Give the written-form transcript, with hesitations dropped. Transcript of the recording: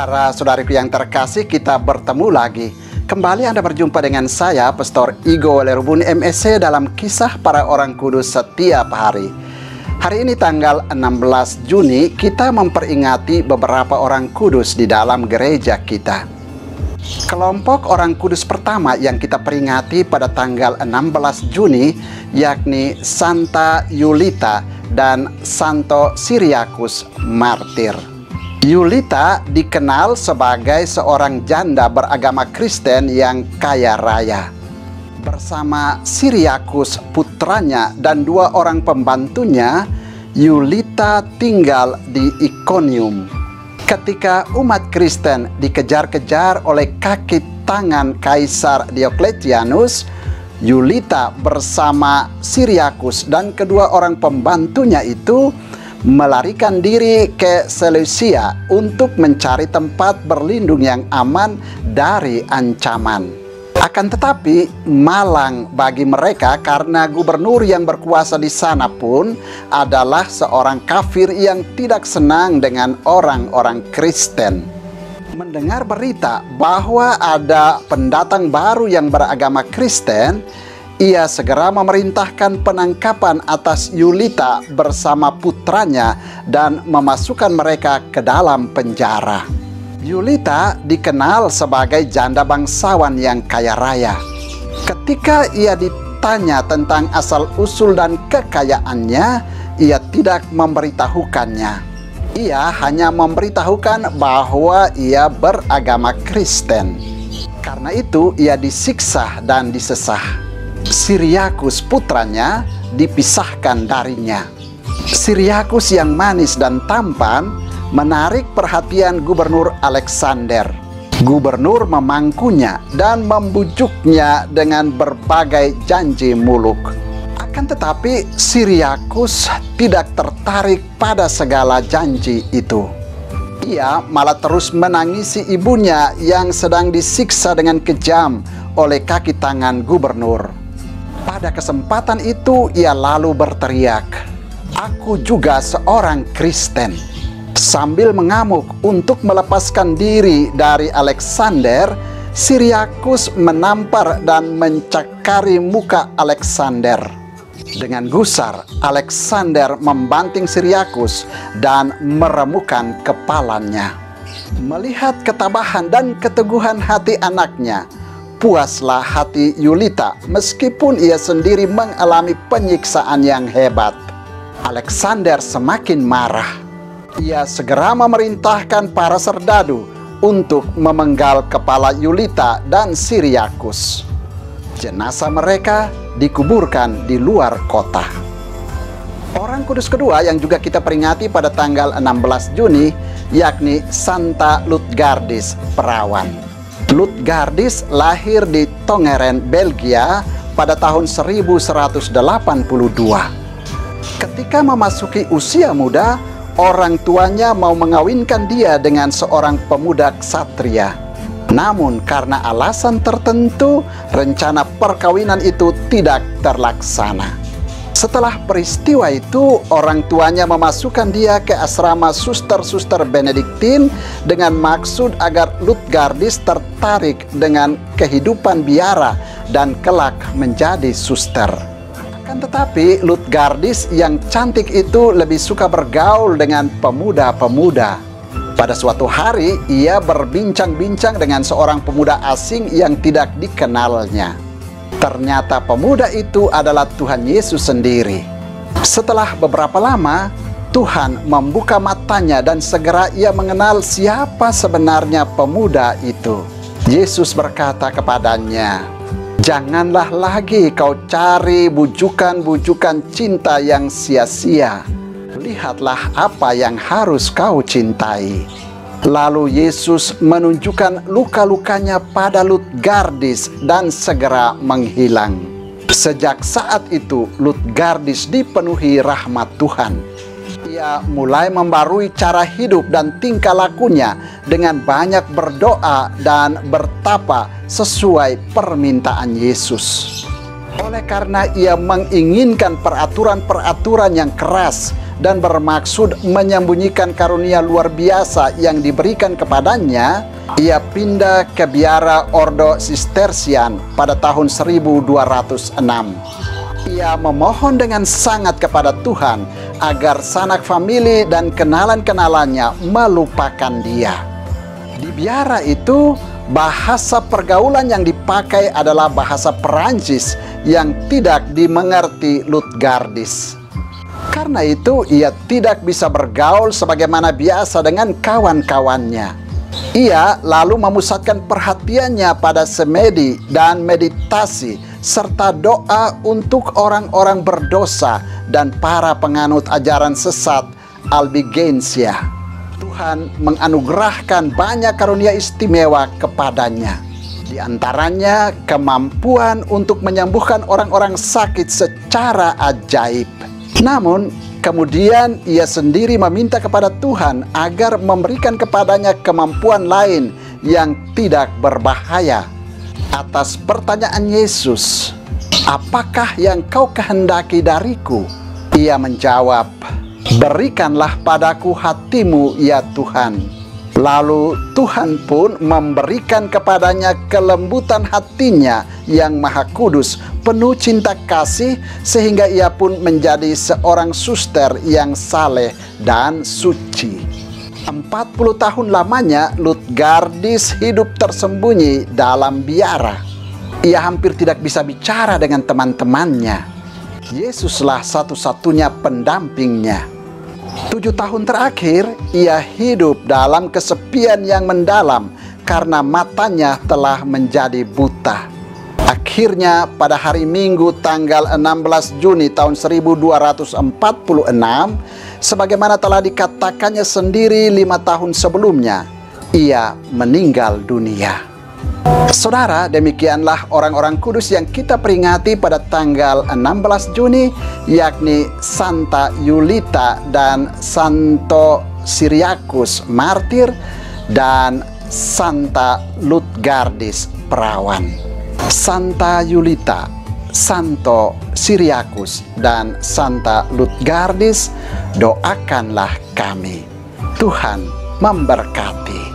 Saudara-saudariku yang terkasih, kita bertemu lagi. Kembali Anda berjumpa dengan saya, Pastor Igo Lerubun MSC dalam Kisah Para Orang Kudus setiap hari. Hari ini tanggal 16 Juni, kita memperingati beberapa orang kudus di dalam gereja kita. Kelompok orang kudus pertama yang kita peringati pada tanggal 16 Juni, yakni Santa Yulita dan Santo Cyriacus Martir. Yulita dikenal sebagai seorang janda beragama Kristen yang kaya raya. Bersama Cyriacus putranya dan dua orang pembantunya, Yulita tinggal di Iconium. Ketika umat Kristen dikejar-kejar oleh kaki tangan Kaisar Diocletianus, Yulita bersama Cyriacus dan kedua orang pembantunya itu melarikan diri ke Seleucia untuk mencari tempat berlindung yang aman dari ancaman. Akan tetapi malang bagi mereka karena gubernur yang berkuasa di sana pun adalah seorang kafir yang tidak senang dengan orang-orang Kristen. Mendengar berita bahwa ada pendatang baru yang beragama Kristen, ia segera memerintahkan penangkapan atas Yulita bersama putranya dan memasukkan mereka ke dalam penjara. Yulita dikenal sebagai janda bangsawan yang kaya raya. Ketika ia ditanya tentang asal-usul dan kekayaannya, ia tidak memberitahukannya. Ia hanya memberitahukan bahwa ia beragama Kristen. Karena itu ia disiksa dan disesah. Cyriacus putranya dipisahkan darinya. Cyriacus yang manis dan tampan menarik perhatian Gubernur Alexander. Gubernur memangkunya dan membujuknya dengan berbagai janji muluk. Akan tetapi Cyriacus tidak tertarik pada segala janji itu. Ia malah terus menangisi ibunya yang sedang disiksa dengan kejam oleh kaki tangan gubernur. Pada kesempatan itu ia lalu berteriak, "Aku juga seorang Kristen." Sambil mengamuk untuk melepaskan diri dari Alexander, Cyriacus menampar dan mencakari muka Alexander. Dengan gusar, Alexander membanting Cyriacus dan meremukan kepalanya. Melihat ketabahan dan keteguhan hati anaknya, puaslah hati Yulita meskipun ia sendiri mengalami penyiksaan yang hebat. Alexander semakin marah. Ia segera memerintahkan para serdadu untuk memenggal kepala Yulita dan Cyriacus. Jenazah mereka dikuburkan di luar kota. Orang kudus kedua yang juga kita peringati pada tanggal 16 Juni, yakni Santa Lutgardis Perawan. Lutgardis lahir di Tongeren, Belgia pada tahun 1182. Ketika memasuki usia muda, orang tuanya mau mengawinkan dia dengan seorang pemuda ksatria. Namun karena alasan tertentu, rencana perkawinan itu tidak terlaksana. Setelah peristiwa itu, orang tuanya memasukkan dia ke asrama suster-suster Benediktin dengan maksud agar Lutgardis tertarik dengan kehidupan biara dan kelak menjadi suster. Akan tetapi Lutgardis yang cantik itu lebih suka bergaul dengan pemuda-pemuda. Pada suatu hari, ia berbincang-bincang dengan seorang pemuda asing yang tidak dikenalnya. Ternyata pemuda itu adalah Tuhan Yesus sendiri. Setelah beberapa lama, Tuhan membuka matanya dan segera ia mengenal siapa sebenarnya pemuda itu. Yesus berkata kepadanya, "Janganlah lagi kau cari bujukan-bujukan cinta yang sia-sia. Lihatlah apa yang harus kau cintai." Lalu Yesus menunjukkan luka-lukanya pada Lutgardis dan segera menghilang. Sejak saat itu Lutgardis dipenuhi rahmat Tuhan. Ia mulai membarui cara hidup dan tingkah lakunya dengan banyak berdoa dan bertapa sesuai permintaan Yesus. Oleh karena ia menginginkan peraturan-peraturan yang keras dan bermaksud menyembunyikan karunia luar biasa yang diberikan kepadanya, ia pindah ke biara Ordo Sistersian pada tahun 1206. Ia memohon dengan sangat kepada Tuhan agar sanak famili dan kenalan-kenalannya melupakan dia. Di biara itu, bahasa pergaulan yang dipakai adalah bahasa Perancis yang tidak dimengerti Lutgardis. Karena itu, ia tidak bisa bergaul sebagaimana biasa dengan kawan-kawannya. Ia lalu memusatkan perhatiannya pada semedi dan meditasi, serta doa untuk orang-orang berdosa dan para penganut ajaran sesat Albigensia. Tuhan menganugerahkan banyak karunia istimewa kepadanya. Di antaranya kemampuan untuk menyembuhkan orang-orang sakit secara ajaib. Namun, kemudian ia sendiri meminta kepada Tuhan agar memberikan kepadanya kemampuan lain yang tidak berbahaya. Atas pertanyaan Yesus, "Apakah yang kau kehendaki dariku?" Ia menjawab, "Berikanlah padaku hatimu, ya Tuhan." Lalu Tuhan pun memberikan kepadanya kelembutan hatinya yang maha kudus, penuh cinta kasih, sehingga ia pun menjadi seorang suster yang saleh dan suci. 40 tahun lamanya Lutgardis hidup tersembunyi dalam biara. Ia hampir tidak bisa bicara dengan teman-temannya. Yesuslah satu-satunya pendampingnya. 7 tahun terakhir, ia hidup dalam kesepian yang mendalam karena matanya telah menjadi buta. Akhirnya, pada hari Minggu tanggal 16 Juni tahun 1246, sebagaimana telah dikatakannya sendiri 5 tahun sebelumnya, ia meninggal dunia. Saudara, demikianlah orang-orang kudus yang kita peringati pada tanggal 16 Juni, yakni Santa Yulita dan Santo Syriacus martir, dan Santa Lutgardis perawan. Santa Yulita, Santo Syriacus, dan Santa Lutgardis, doakanlah kami. Tuhan memberkati.